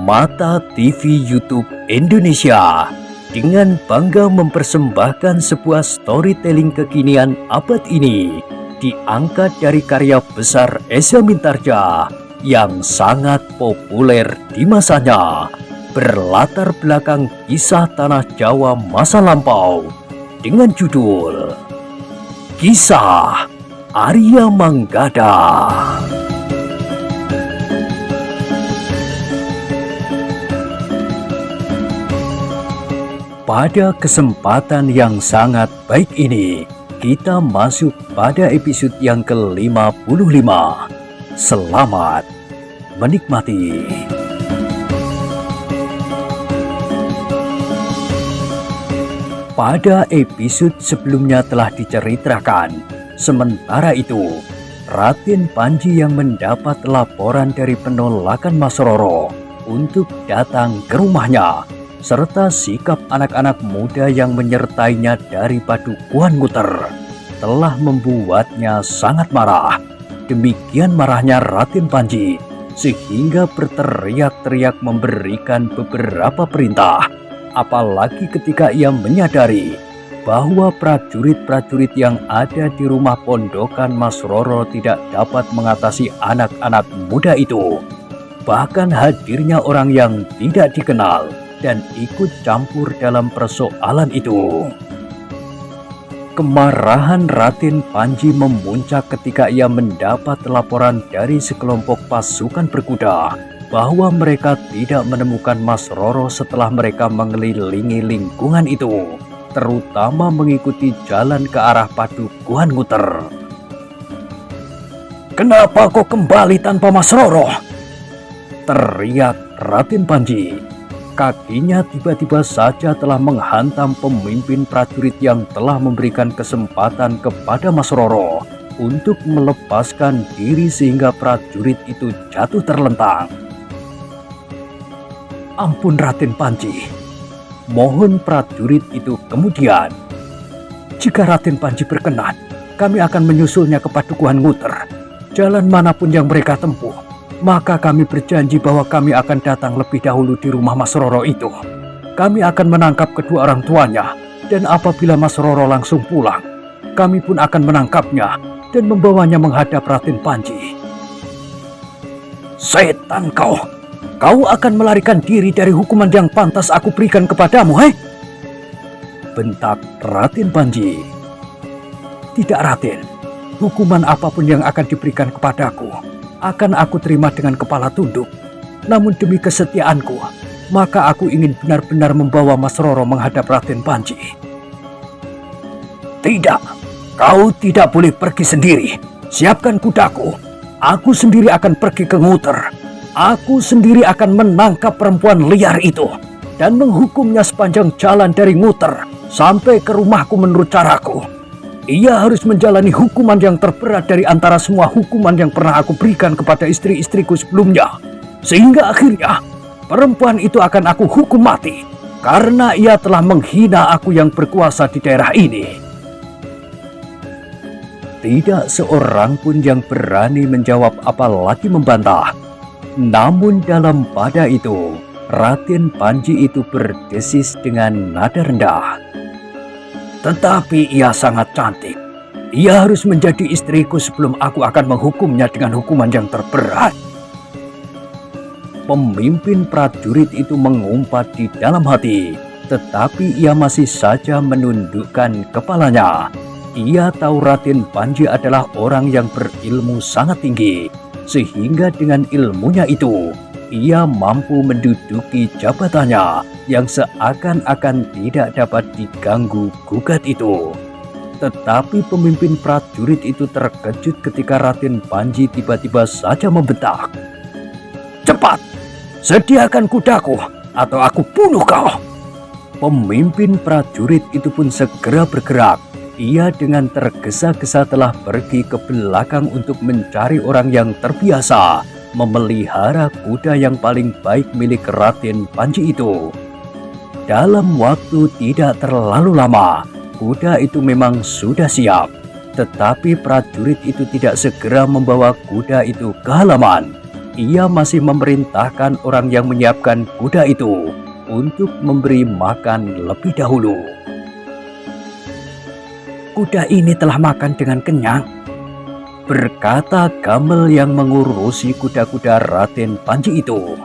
Permata TV YouTube Indonesia dengan bangga mempersembahkan sebuah storytelling kekinian abad ini diangkat dari karya besar Esa Mintarja yang sangat populer di masanya, berlatar belakang kisah tanah Jawa masa lampau dengan judul Kisah Arya Manggada. Pada kesempatan yang sangat baik ini, kita masuk pada episode yang ke-55. Selamat menikmati. Pada episode sebelumnya telah diceritakan, sementara itu, Raden Panji yang mendapat laporan dari penolakan Mas Roro untuk datang ke rumahnya, serta sikap anak-anak muda yang menyertainya dari Padukuhan Nguter telah membuatnya sangat marah. Demikian marahnya Raden Panji sehingga berteriak-teriak memberikan beberapa perintah, apalagi ketika ia menyadari bahwa prajurit-prajurit yang ada di rumah pondokan Mas Roro tidak dapat mengatasi anak-anak muda itu. Bahkan hadirnya orang yang tidak dikenal dan ikut campur dalam persoalan itu. Kemarahan Raden Panji memuncak ketika ia mendapat laporan dari sekelompok pasukan berkuda bahwa mereka tidak menemukan Mas Roro setelah mereka mengelilingi lingkungan itu, terutama mengikuti jalan ke arah Padukuhan Nguter. "Kenapa kau kembali tanpa Mas Roro?" teriak Raden Panji. Kakinya tiba-tiba saja telah menghantam pemimpin prajurit yang telah memberikan kesempatan kepada Mas Roro untuk melepaskan diri sehingga prajurit itu jatuh terlentang. "Ampun Raden Panji," mohon prajurit itu kemudian. "Jika Raden Panji berkenan, kami akan menyusulnya ke Padukuhan Nguter. Jalan manapun yang mereka tempuh, maka kami berjanji bahwa kami akan datang lebih dahulu di rumah Mas Roro itu. Kami akan menangkap kedua orang tuanya, dan apabila Mas Roro langsung pulang, kami pun akan menangkapnya dan membawanya menghadap Raden Panji." "Setan kau! Kau akan melarikan diri dari hukuman yang pantas aku berikan kepadamu, bentak Raden Panji. "Tidak Raden, hukuman apapun yang akan diberikan kepadaku akan aku terima dengan kepala tunduk. Namun demi kesetiaanku, maka aku ingin benar-benar membawa Mas Roro menghadap Raden Panji." "Tidak, kau tidak boleh pergi sendiri. Siapkan kudaku. Aku sendiri akan pergi ke Nguter. Aku sendiri akan menangkap perempuan liar itu dan menghukumnya sepanjang jalan dari Nguter sampai ke rumahku menurut caraku. Ia harus menjalani hukuman yang terberat dari antara semua hukuman yang pernah aku berikan kepada istri-istriku sebelumnya. Sehingga akhirnya perempuan itu akan aku hukum mati karena ia telah menghina aku yang berkuasa di daerah ini." Tidak seorang pun yang berani menjawab apalagi membantah. Namun dalam pada itu, Raden Panji itu berdesis dengan nada rendah. "Tetapi ia sangat cantik. Ia harus menjadi istriku sebelum aku akan menghukumnya dengan hukuman yang terberat." Pemimpin prajurit itu mengumpat di dalam hati, tetapi ia masih saja menundukkan kepalanya. Ia tahu Raden Panji adalah orang yang berilmu sangat tinggi, sehingga dengan ilmunya itu ia mampu menduduki jabatannya yang seakan-akan tidak dapat diganggu gugat itu. Tetapi pemimpin prajurit itu terkejut ketika Raden Panji tiba-tiba saja membentak, "Cepat, sediakan kudaku atau aku bunuh kau!" Pemimpin prajurit itu pun segera bergerak. Ia dengan tergesa-gesa telah pergi ke belakang untuk mencari orang yang terbiasa memelihara kuda yang paling baik milik Raden Panji itu. Dalam waktu tidak terlalu lama, kuda itu memang sudah siap. Tetapi prajurit itu tidak segera membawa kuda itu ke halaman. ia masih memerintahkan orang yang menyiapkan kuda itu untuk memberi makan lebih dahulu. "Kuda ini telah makan dengan kenyang," berkata Gamel yang mengurusi kuda-kuda Raden Panji itu.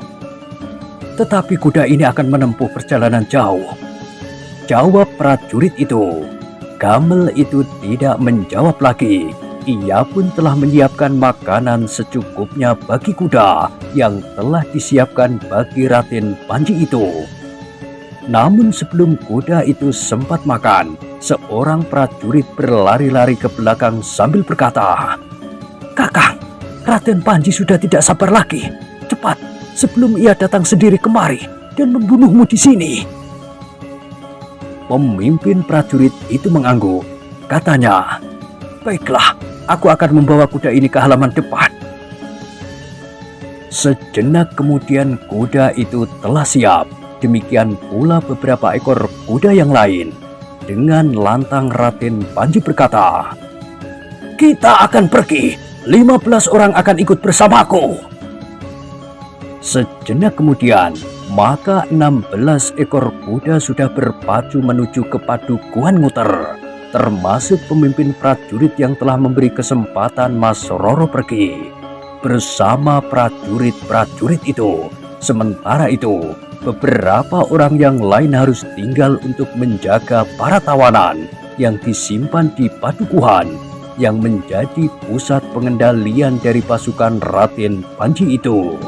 "Tetapi kuda ini akan menempuh perjalanan jauh," jawab prajurit itu. Gamel itu tidak menjawab lagi. Ia pun telah menyiapkan makanan secukupnya bagi kuda yang telah disiapkan bagi Raden Panji itu. Namun sebelum kuda itu sempat makan, seorang prajurit berlari-lari ke belakang sambil berkata, "Kakang, Raden Panji sudah tidak sabar lagi. Cepat, sebelum ia datang sendiri kemari dan membunuhmu di sini." Pemimpin prajurit itu mengangguk. Katanya, "Baiklah, aku akan membawa kuda ini ke halaman depan." Sejenak kemudian kuda itu telah siap. Demikian pula beberapa ekor kuda yang lain. Dengan lantang Raden Panji berkata, "Kita akan pergi. 15 orang akan ikut bersamaku." Sejenak kemudian, maka 16 ekor kuda sudah berpacu menuju ke Padukuhan Nguter, termasuk pemimpin prajurit yang telah memberi kesempatan Mas Roro pergi bersama prajurit-prajurit itu. Sementara itu, beberapa orang yang lain harus tinggal untuk menjaga para tawanan yang disimpan di Padukuhan yang menjadi pusat pengendalian dari pasukan Raden Panji itu.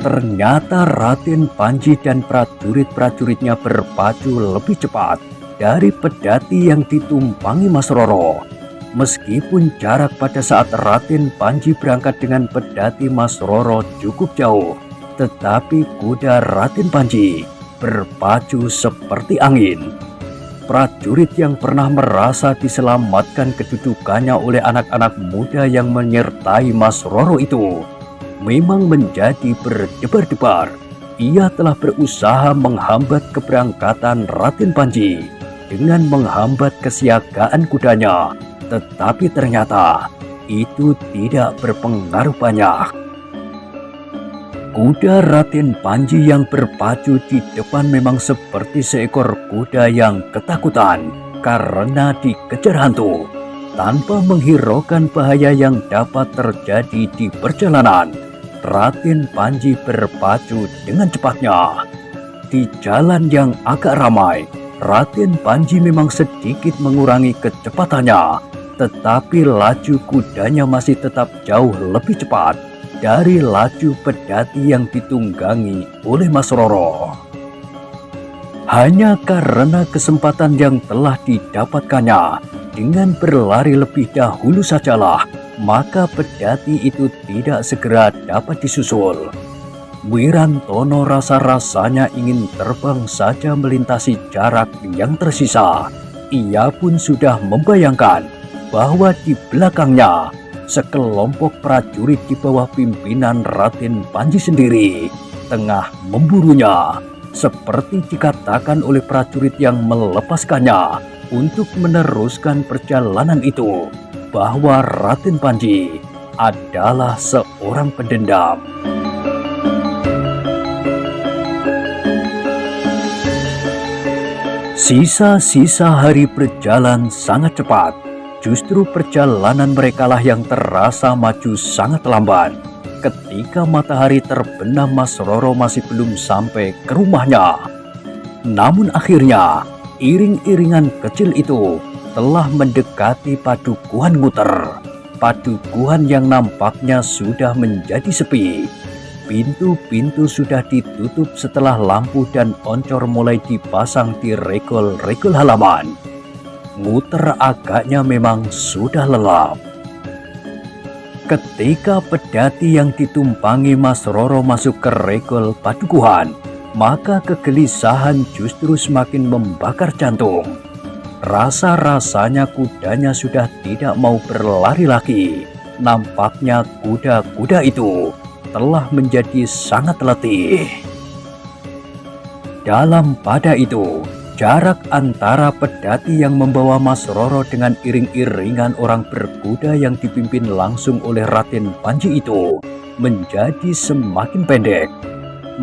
Ternyata Raden Panji dan prajurit-prajuritnya berpacu lebih cepat dari pedati yang ditumpangi Mas Roro. Meskipun jarak pada saat Raden Panji berangkat dengan pedati Mas Roro cukup jauh, tetapi kuda Raden Panji berpacu seperti angin. Prajurit yang pernah merasa diselamatkan kedudukannya oleh anak-anak muda yang menyertai Mas Roro itu memang menjadi berdebar-debar. Ia telah berusaha menghambat keberangkatan Raden Panji dengan menghambat kesiagaan kudanya, tetapi ternyata itu tidak berpengaruh banyak. Kuda Raden Panji yang berpacu di depan memang seperti seekor kuda yang ketakutan karena dikejar hantu. Tanpa menghiraukan bahaya yang dapat terjadi di perjalanan, Raden Panji berpacu dengan cepatnya. Di jalan yang agak ramai, Raden Panji memang sedikit mengurangi kecepatannya, tetapi laju kudanya masih tetap jauh lebih cepat dari laju pedati yang ditunggangi oleh Mas Roro. Hanya karena kesempatan yang telah didapatkannya dengan berlari lebih dahulu sajalah, maka pedati itu tidak segera dapat disusul. Wirantono rasa-rasanya ingin terbang saja melintasi jarak yang tersisa. Ia pun sudah membayangkan bahwa di belakangnya sekelompok prajurit di bawah pimpinan Raden Panji sendiri tengah memburunya, seperti dikatakan oleh prajurit yang melepaskannya untuk meneruskan perjalanan itu, bahwa Raden Panji adalah seorang pendendam. Sisa-sisa hari berjalan sangat cepat. Justru perjalanan merekalah yang terasa maju sangat lambat. Ketika matahari terbenam, Mas Roro masih belum sampai ke rumahnya. Namun akhirnya, iring-iringan kecil itu telah mendekati Padukuhan Nguter. Padukuhan yang nampaknya sudah menjadi sepi. Pintu-pintu sudah ditutup setelah lampu dan oncor mulai dipasang di regol-regol halaman. Nguter agaknya memang sudah lelap. Ketika pedati yang ditumpangi Mas Roro masuk ke regol Padukuhan, maka kegelisahan justru semakin membakar jantung. Rasa-rasanya kudanya sudah tidak mau berlari lagi. Nampaknya kuda-kuda itu telah menjadi sangat letih. Dalam pada itu, Jarak antara pedati yang membawa Mas Roro dengan iring-iringan orang berkuda yang dipimpin langsung oleh Raden Panji itu menjadi semakin pendek.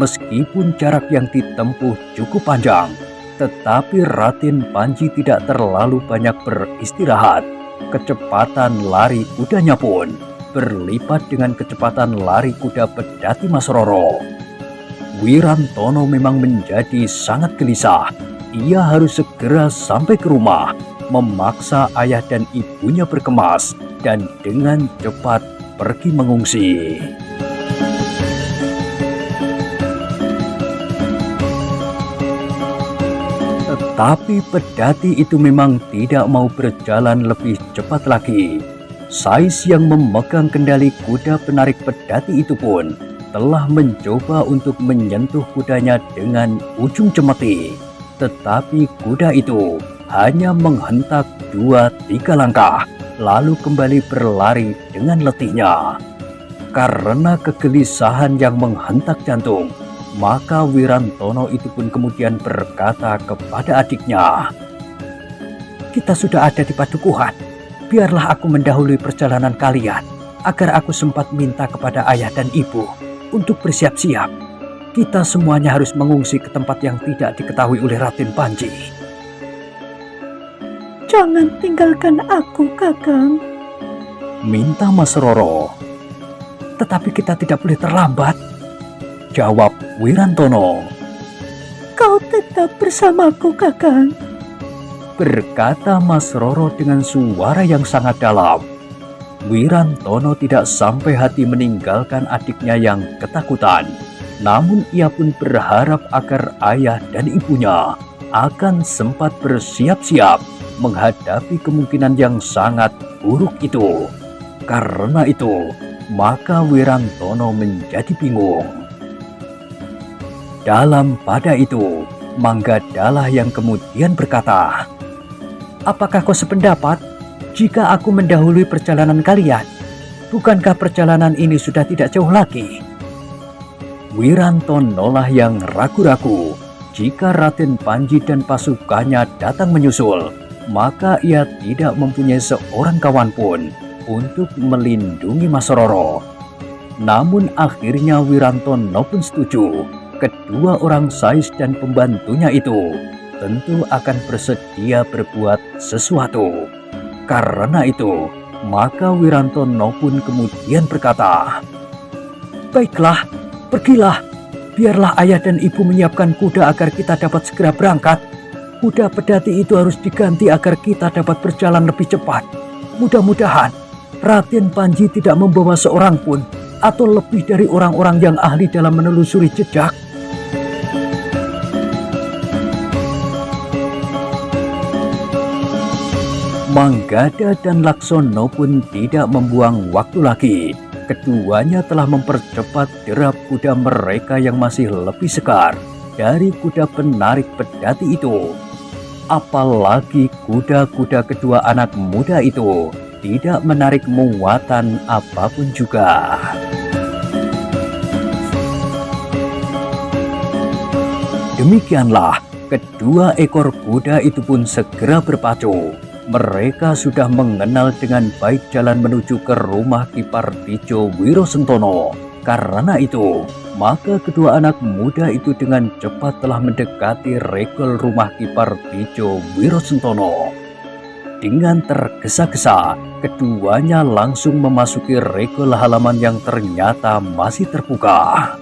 Meskipun jarak yang ditempuh cukup panjang, tetapi Raden Panji tidak terlalu banyak beristirahat. Kecepatan lari kudanya pun berlipat dengan kecepatan lari kuda pedati Mas Roro. Wirantono memang menjadi sangat gelisah. Ia harus segera sampai ke rumah, memaksa ayah dan ibunya berkemas, dan dengan cepat pergi mengungsi. Tetapi pedati itu memang tidak mau berjalan lebih cepat lagi. Sais yang memegang kendali kuda penarik pedati itu pun telah mencoba untuk menyentuh kudanya dengan ujung cemeti. Tetapi kuda itu hanya menghentak 2-3 langkah, lalu kembali berlari dengan letihnya. Karena kegelisahan yang menghentak jantung, maka Wirantono itu pun kemudian berkata kepada adiknya, "Kita sudah ada di padukuhan. Biarlah aku mendahului perjalanan kalian, agar aku sempat minta kepada ayah dan ibu untuk bersiap-siap. Kita semuanya harus mengungsi ke tempat yang tidak diketahui oleh Raden Panji." "Jangan tinggalkan aku, Kakang," minta Mas Roro. "Tetapi kita tidak boleh terlambat," jawab Wirantono. "Kau tetap bersamaku, Kakang," berkata Mas Roro dengan suara yang sangat dalam. Wirantono tidak sampai hati meninggalkan adiknya yang ketakutan. Namun ia pun berharap agar ayah dan ibunya akan sempat bersiap-siap menghadapi kemungkinan yang sangat buruk itu. Karena itu, maka Wirantono menjadi bingung. Dalam pada itu, Manggadalah yang kemudian berkata, "Apakah kau sependapat jika aku mendahului perjalanan kalian? Bukankah perjalanan ini sudah tidak jauh lagi?" Wirantono lah yang ragu-ragu. Jika Raden Panji dan pasukannya datang menyusul, maka ia tidak mempunyai seorang kawan pun untuk melindungi Mas Roro. Namun akhirnya Wirantono pun setuju. Kedua orang sais dan pembantunya itu tentu akan bersedia berbuat sesuatu. Karena itu, maka Wirantono pun kemudian berkata, "Baiklah, pergilah. Biarlah ayah dan ibu menyiapkan kuda agar kita dapat segera berangkat. Kuda pedati itu harus diganti agar kita dapat berjalan lebih cepat. Mudah-mudahan Raden Panji tidak membawa seorang pun atau lebih dari orang-orang yang ahli dalam menelusuri jejak." Manggada dan Laksono pun tidak membuang waktu lagi. Keduanya telah mempercepat derap kuda mereka yang masih lebih segar dari kuda penarik pedati itu. Apalagi kuda-kuda kedua anak muda itu tidak menarik muatan apapun juga. Demikianlah, kedua ekor kuda itu pun segera berpacu. Mereka sudah mengenal dengan baik jalan menuju ke rumah Ki Partijo Wirosentono. Karena itu, maka kedua anak muda itu dengan cepat telah mendekati regol rumah Ki Partijo Wirosentono. Dengan tergesa-gesa, keduanya langsung memasuki regol halaman yang ternyata masih terbuka.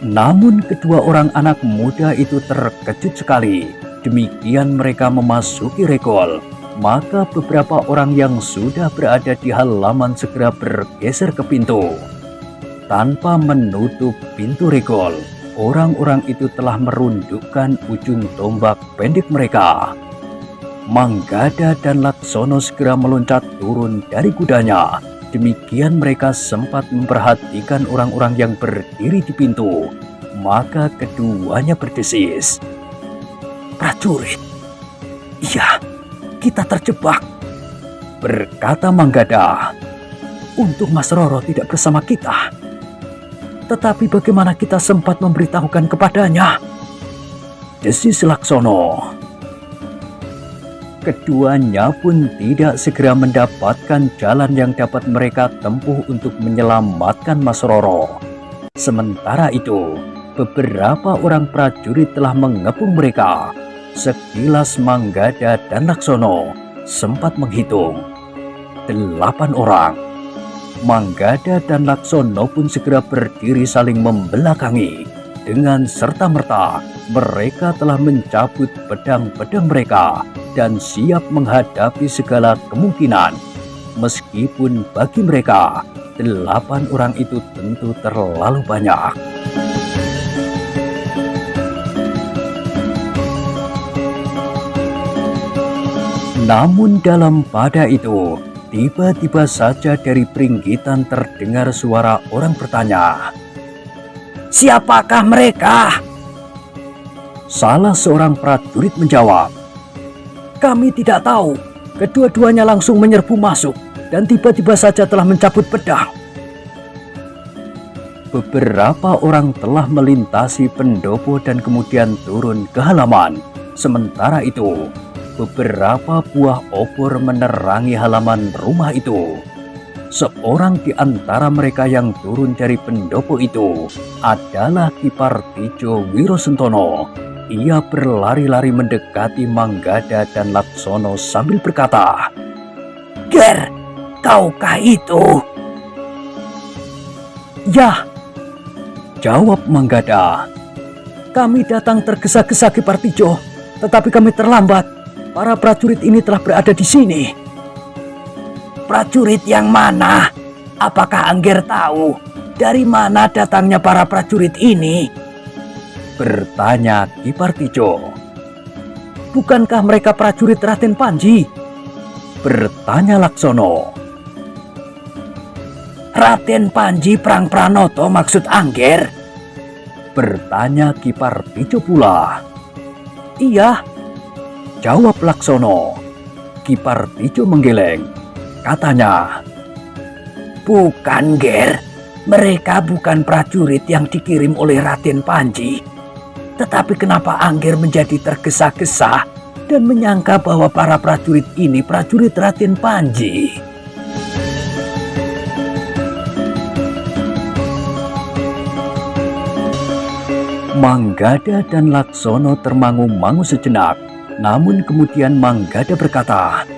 Namun kedua orang anak muda itu terkejut sekali. Demikian mereka memasuki regol, maka beberapa orang yang sudah berada di halaman segera bergeser ke pintu. Tanpa menutup pintu regol, orang-orang itu telah merundukkan ujung tombak pendek mereka. Manggada dan Laksono segera meloncat turun dari kudanya. Demikian mereka sempat memperhatikan orang-orang yang berdiri di pintu. Maka keduanya berdesis, "Prajurit, iya, kita terjebak," berkata Manggada. "Untung Mas Roro tidak bersama kita. Tetapi bagaimana kita sempat memberitahukan kepadanya?" desis Laksono. Keduanya pun tidak segera mendapatkan jalan yang dapat mereka tempuh untuk menyelamatkan Mas Roro. Sementara itu, beberapa orang prajurit telah mengepung mereka. Sekilas Manggada dan Laksono sempat menghitung 8 orang. Manggada dan Laksono pun segera berdiri saling membelakangi. Dengan serta-merta, mereka telah mencabut pedang-pedang mereka dan siap menghadapi segala kemungkinan. Meskipun bagi mereka, 8 orang itu tentu terlalu banyak. Namun dalam pada itu, tiba-tiba saja dari peringgitan terdengar suara orang bertanya, "Siapakah mereka?" Salah seorang prajurit menjawab, "Kami tidak tahu." Kedua-duanya langsung menyerbu masuk dan tiba-tiba saja telah mencabut pedang. Beberapa orang telah melintasi pendopo dan kemudian turun ke halaman. Sementara itu, beberapa buah obor menerangi halaman rumah itu. Seorang di antara mereka yang turun dari pendopo itu adalah Ki Partijo Wirosentono. Ia berlari-lari mendekati Manggada dan Laksono sambil berkata, "Ger, kaukah itu?" "Ya," jawab Manggada. "Kami datang tergesa-gesa Ki Partijo, tetapi kami terlambat. Para prajurit ini telah berada di sini." "Prajurit yang mana? Apakah Angger tahu dari mana datangnya para prajurit ini?" bertanya Ki Partijo. "Bukankah mereka prajurit Raden Panji?" bertanya Laksono. "Raden Panji Prang Pranoto maksud Angger?" bertanya Ki Partijo pula. "Iya," jawab Laksono. Ki Partijo menggeleng. Katanya, "Bukan, Ger. Mereka bukan prajurit yang dikirim oleh Raden Panji. Tetapi kenapa Angger menjadi tergesa-gesa dan menyangka bahwa para prajurit ini prajurit Raden Panji?" Manggada dan Laksono termangu-mangu sejenak. Namun kemudian Manggada berkata,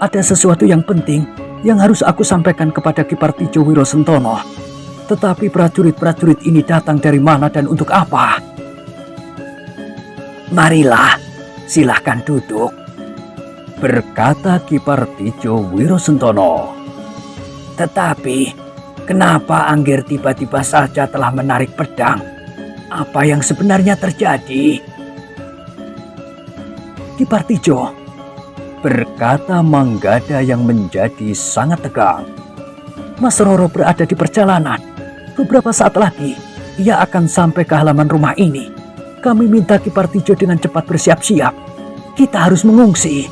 "Ada sesuatu yang penting yang harus aku sampaikan kepada Ki Partijo Wirosentono. Tetapi prajurit-prajurit ini datang dari mana dan untuk apa?" "Marilah, silahkan duduk," berkata Ki Partijo Wirosentono. "Tetapi kenapa Angger tiba-tiba saja telah menarik pedang? Apa yang sebenarnya terjadi?" "Ki Partijo," berkata Manggada yang menjadi sangat tegang, "Mas Roro berada di perjalanan. Beberapa saat lagi, ia akan sampai ke halaman rumah ini. Kami minta Ki Partijo dengan cepat bersiap-siap. Kita harus mengungsi."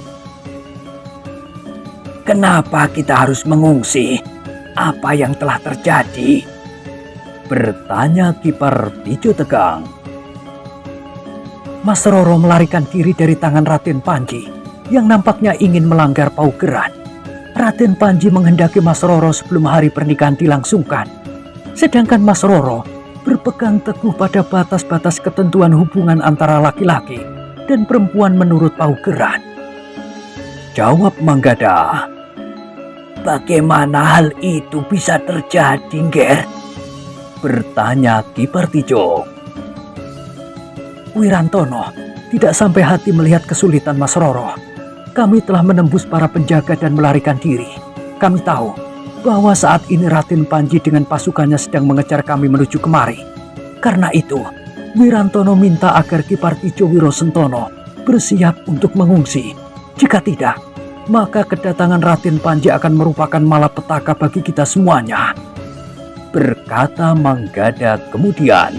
"Kenapa kita harus mengungsi? Apa yang telah terjadi?" bertanya Ki Partijo tegang. "Mas Roro melarikan diri dari tangan Raden Panji yang nampaknya ingin melanggar paugeran. Raden Panji menghendaki Mas Roro sebelum hari pernikahan dilangsungkan. Sedangkan Mas Roro berpegang teguh pada batas-batas ketentuan hubungan antara laki-laki dan perempuan menurut paugeran." Jawab Manggada. "Bagaimana hal itu bisa terjadi, Ger?" bertanya Ki Partijo. "Wirantono tidak sampai hati melihat kesulitan Mas Roro. Kami telah menembus para penjaga dan melarikan diri. Kami tahu bahwa saat ini Raden Panji dengan pasukannya sedang mengejar kami menuju kemari. Karena itu, Wirantono minta agar Ki Partijo Wirosentono bersiap untuk mengungsi. Jika tidak, maka kedatangan Raden Panji akan merupakan malapetaka bagi kita semuanya," berkata Manggada kemudian.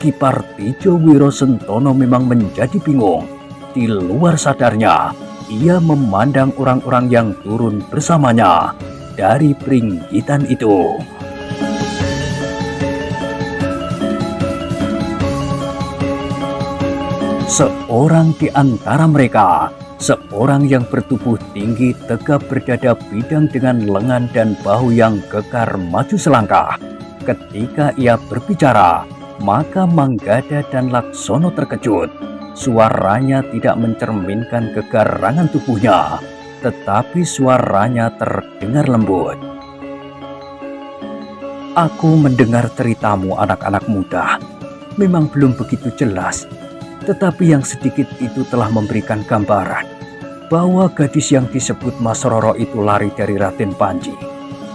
Ki Partijo Wirosentono memang menjadi bingung. Di luar sadarnya, ia memandang orang-orang yang turun bersamanya dari peringgitan itu. Seorang di antara mereka, seorang yang bertubuh tinggi, tegap berdada bidang dengan lengan dan bahu yang kekar maju selangkah. Ketika ia berbicara, maka Manggada dan Laksono terkejut. Suaranya tidak mencerminkan kegarangan tubuhnya, tetapi suaranya terdengar lembut. Aku mendengar ceritamu anak-anak muda. Memang belum begitu jelas, tetapi yang sedikit itu telah memberikan gambaran bahwa gadis yang disebut Mas Roro itu lari dari Raden Panji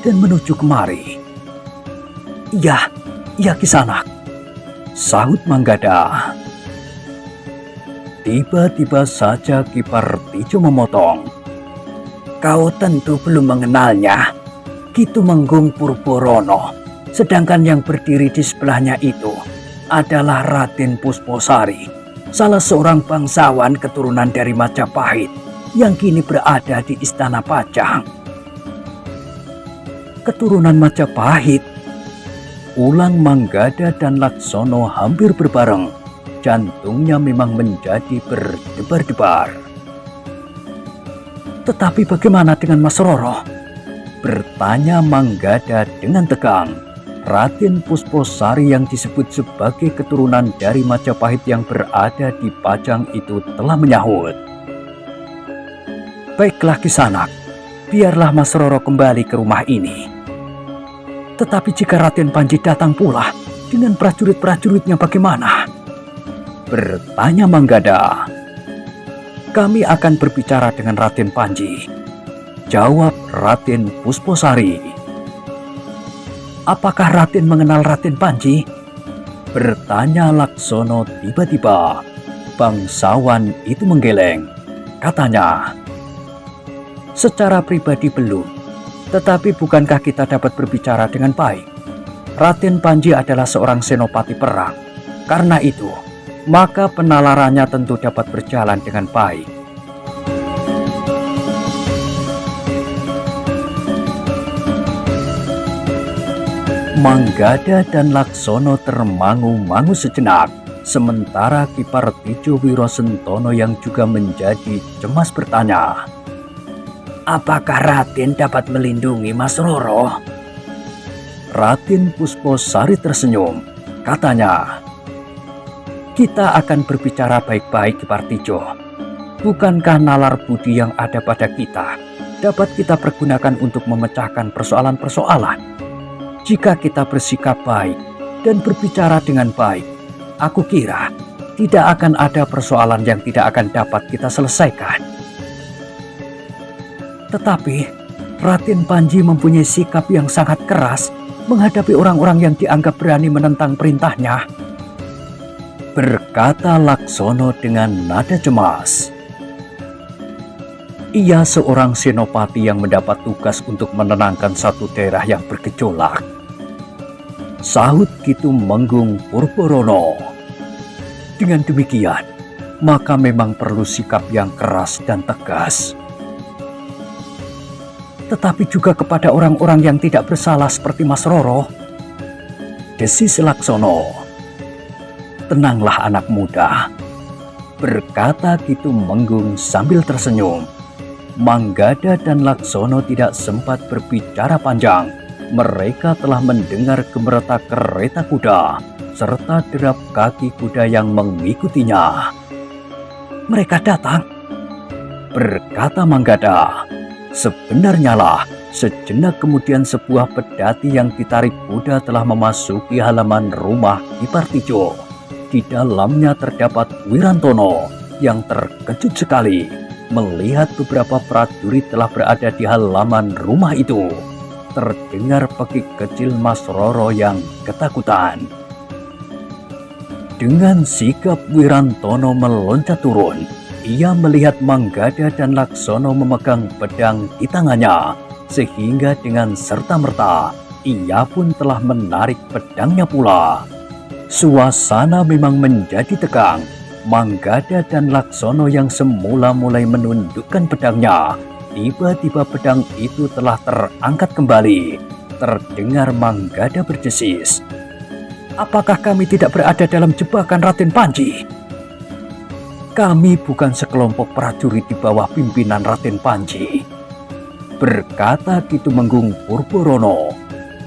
dan menuju kemari. Iya Kisanak, sahut Manggada. Tiba-tiba saja Ki Partijo memotong. Kau tentu belum mengenalnya, Ki Tumenggung Purborono, sedangkan yang berdiri di sebelahnya itu adalah Raden Pusposari, salah seorang bangsawan keturunan dari Majapahit yang kini berada di Istana Pajang. Keturunan Majapahit? Ulang Manggada dan Laksono hampir berbareng. Jantungnya memang menjadi berdebar-debar. Tetapi bagaimana dengan Mas Roro? Bertanya Manggada dengan tegang. Raden Pusposari yang disebut sebagai keturunan dari Majapahit yang berada di Pajang itu telah menyahut. Baiklah Kisanak, biarlah Mas Roro kembali ke rumah ini. Tetapi jika Raden Panji datang pula dengan prajurit-prajuritnya bagaimana? Bertanya Manggada. Kami akan berbicara dengan Raden Panji, jawab Raden Pusposari. Apakah Raden mengenal Raden Panji? Bertanya Laksono tiba-tiba. Bangsawan itu menggeleng. Katanya, secara pribadi belum, tetapi bukankah kita dapat berbicara dengan baik? Raden Panji adalah seorang senopati perang. Karena itu, maka penalarannya tentu dapat berjalan dengan baik. Manggada dan Laksono termangu-mangu sejenak, sementara Ki Partijo Wirosentono yang juga menjadi cemas bertanya, apakah Raden dapat melindungi Mas Roro? Raden Pusposari tersenyum, katanya, kita akan berbicara baik-baik Ki Partijo. Bukankah nalar budi yang ada pada kita dapat kita pergunakan untuk memecahkan persoalan-persoalan? Jika kita bersikap baik dan berbicara dengan baik, aku kira tidak akan ada persoalan yang tidak akan dapat kita selesaikan. Tetapi Raden Panji mempunyai sikap yang sangat keras menghadapi orang-orang yang dianggap berani menentang perintahnya, berkata Laksono dengan nada cemas. Ia seorang senopati yang mendapat tugas untuk menenangkan satu daerah yang bergejolak, sahut Ki Tumenggung Purborono. Dengan demikian, maka memang perlu sikap yang keras dan tegas. Tetapi juga kepada orang-orang yang tidak bersalah seperti Mas Roro, desis Laksono. Tenanglah anak muda, berkata Ki Tumenggung sambil tersenyum. Manggada dan Laksono tidak sempat berbicara panjang. Mereka telah mendengar gemeretak kereta kuda serta derap kaki kuda yang mengikutinya. Mereka datang, berkata Manggada. Sebenarnya lah, sejenak kemudian sebuah pedati yang ditarik kuda telah memasuki halaman rumah Ki Partijo. Di dalamnya terdapat Wirantono yang terkejut sekali melihat beberapa prajurit telah berada di halaman rumah itu. Terdengar pekik kecil Mas Roro yang ketakutan. Dengan sigap Wirantono meloncat turun. Ia melihat Manggada dan Laksono memegang pedang di tangannya, sehingga dengan serta-merta ia pun telah menarik pedangnya pula. Suasana memang menjadi tegang. Manggada dan Laksono yang semula mulai menundukkan pedangnya, tiba-tiba pedang itu telah terangkat kembali. Terdengar Manggada berdesis, apakah kami tidak berada dalam jebakan Raden Panji? Kami bukan sekelompok prajurit di bawah pimpinan Raden Panji, berkata Kitumenggung Purborono.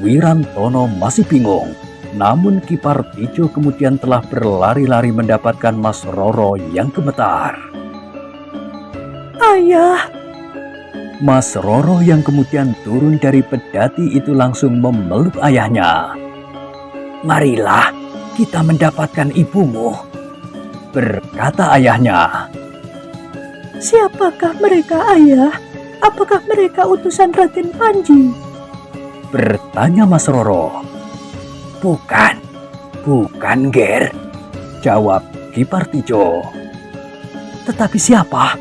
Wirantono masih bingung, namun Ki Partijo kemudian telah berlari-lari mendapatkan Mas Roro yang gemetar. Ayah, Mas Roro yang kemudian turun dari pedati itu langsung memeluk ayahnya. Marilah, kita mendapatkan ibumu, berkata ayahnya. siapakah mereka ayah? Apakah mereka utusan Raden Panji? Bertanya Mas Roro. Bukan, Ger, jawab Ki Partijo. Tetapi siapa?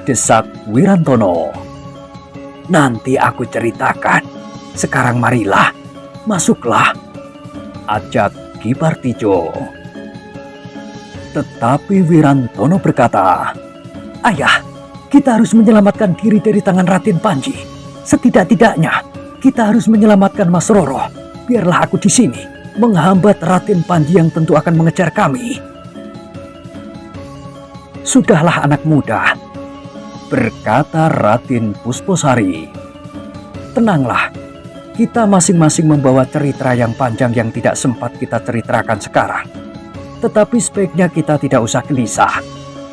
Desak Wirantono. Nanti aku ceritakan. Sekarang marilah, masuklah, ajak Ki Partijo. Tetapi Wirantono berkata, ayah, kita harus menyelamatkan diri dari tangan Raden Panji. Setidak-tidaknya, kita harus menyelamatkan Mas Roro. Biarlah aku di sini, menghambat Raden Panji yang tentu akan mengejar kami. Sudahlah anak muda, berkata Raden Pusposari. Tenanglah, kita masing-masing membawa cerita yang panjang yang tidak sempat kita ceritakan sekarang. Tetapi sebaiknya kita tidak usah gelisah.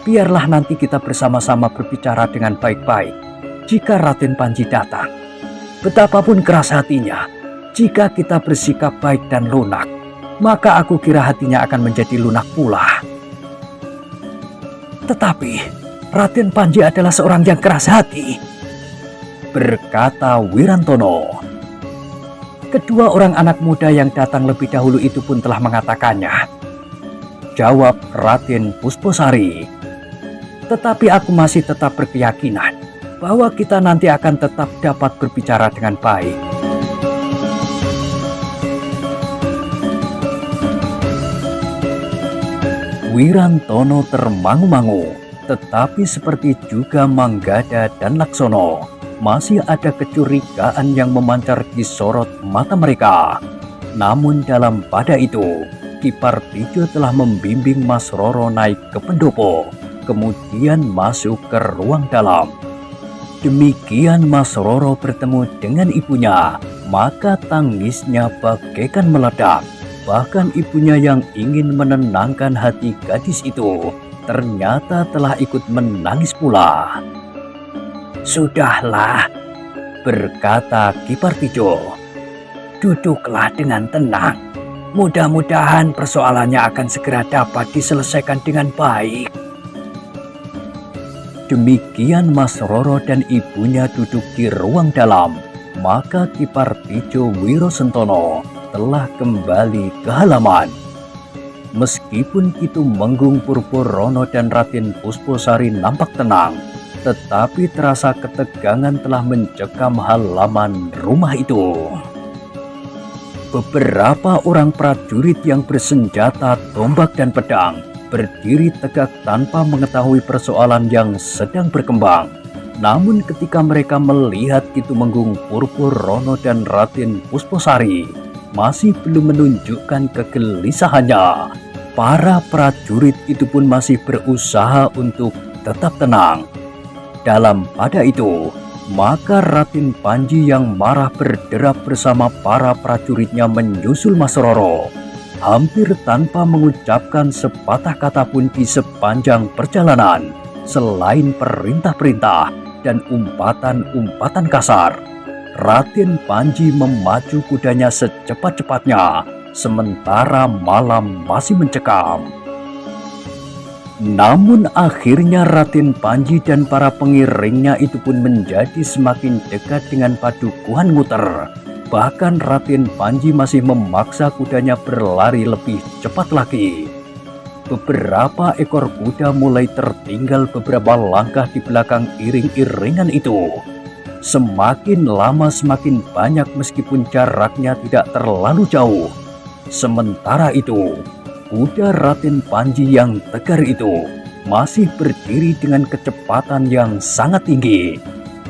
Biarlah nanti kita bersama-sama berbicara dengan baik-baik jika Raden Panji datang. Betapapun keras hatinya, jika kita bersikap baik dan lunak, maka aku kira hatinya akan menjadi lunak pula. Tetapi Raden Panji adalah seorang yang keras hati, berkata Wirantono. Kedua orang anak muda yang datang lebih dahulu itu pun telah mengatakannya, jawab Raden Pusposari. Tetapi aku masih tetap berkeyakinan bahwa kita nanti akan tetap dapat berbicara dengan baik. Wirantono termangu-mangu, tetapi seperti juga Manggada dan Laksono, masih ada kecurigaan yang memancar di sorot mata mereka. Namun dalam pada itu, Ki Partijo telah membimbing Mas Roro naik ke pendopo, kemudian masuk ke ruang dalam. Demikian Mas Roro bertemu dengan ibunya, maka tangisnya bagaikan meledak. Bahkan ibunya yang ingin menenangkan hati gadis itu, ternyata telah ikut menangis pula. Sudahlah, berkata Ki Partijo. Duduklah dengan tenang. Mudah-mudahan persoalannya akan segera dapat diselesaikan dengan baik. Demikian Mas Roro dan ibunya duduk di ruang dalam, maka Ki Partijo Wirosentono telah kembali ke halaman. Meskipun Kitumenggung Purborono dan Raden Pusposari nampak tenang, tetapi terasa ketegangan telah mencekam halaman rumah itu. Beberapa orang prajurit yang bersenjata tombak dan pedang berdiri tegak tanpa mengetahui persoalan yang sedang berkembang. Namun ketika mereka melihat Kitumenggung Purborono dan Raden Pusposari masih belum menunjukkan kegelisahannya, para prajurit itu pun masih berusaha untuk tetap tenang. Dalam pada itu, maka Raden Panji yang marah berderap bersama para prajuritnya menyusul Mas Roro, hampir tanpa mengucapkan sepatah kata pun di sepanjang perjalanan, selain perintah-perintah dan umpatan-umpatan kasar. Raden Panji memacu kudanya secepat-cepatnya, sementara malam masih mencekam. Namun akhirnya Raden Panji dan para pengiringnya itu pun menjadi semakin dekat dengan padukuhan Nguter. Bahkan Raden Panji masih memaksa kudanya berlari lebih cepat lagi. Beberapa ekor kuda mulai tertinggal beberapa langkah di belakang iring-iringan itu. Semakin lama semakin banyak meskipun jaraknya tidak terlalu jauh. Sementara itu, kuda Raden Panji yang tegar itu masih berdiri dengan kecepatan yang sangat tinggi,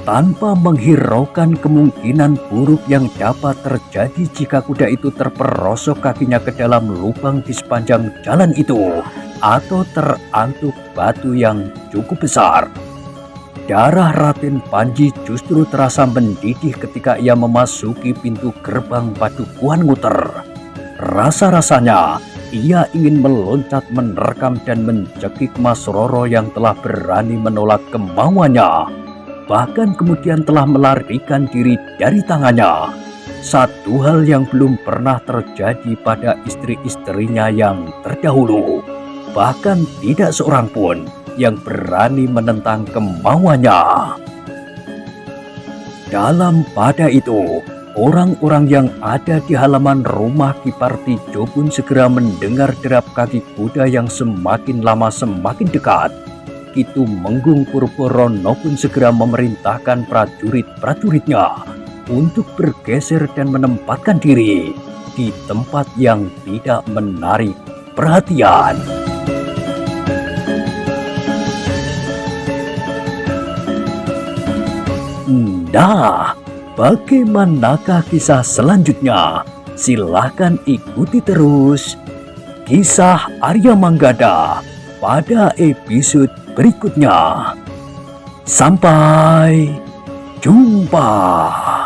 tanpa menghiraukan kemungkinan buruk yang dapat terjadi jika kuda itu terperosok kakinya ke dalam lubang di sepanjang jalan itu. atau terantuk batu yang cukup besar. Darah Raden Panji justru terasa mendidih ketika ia memasuki pintu gerbang Padukuhan Nguter. Rasa-rasanya ia ingin meloncat menerkam dan mencekik Mas Roro yang telah berani menolak kemauannya. Bahkan kemudian telah melarikan diri dari tangannya. Satu hal yang belum pernah terjadi pada istri-istrinya yang terdahulu. Bahkan tidak seorang pun yang berani menentang kemauannya. Dalam pada itu, orang-orang yang ada di halaman rumah Ki Partijo pun segera mendengar derap kaki kuda yang semakin lama semakin dekat. Ki Tumenggung Purborana pun segera memerintahkan prajurit-prajuritnya untuk bergeser dan menempatkan diri di tempat yang tidak menarik perhatian. Nah, bagaimanakah kisah selanjutnya? Silahkan ikuti terus kisah Arya Manggada pada episode berikutnya. Sampai jumpa.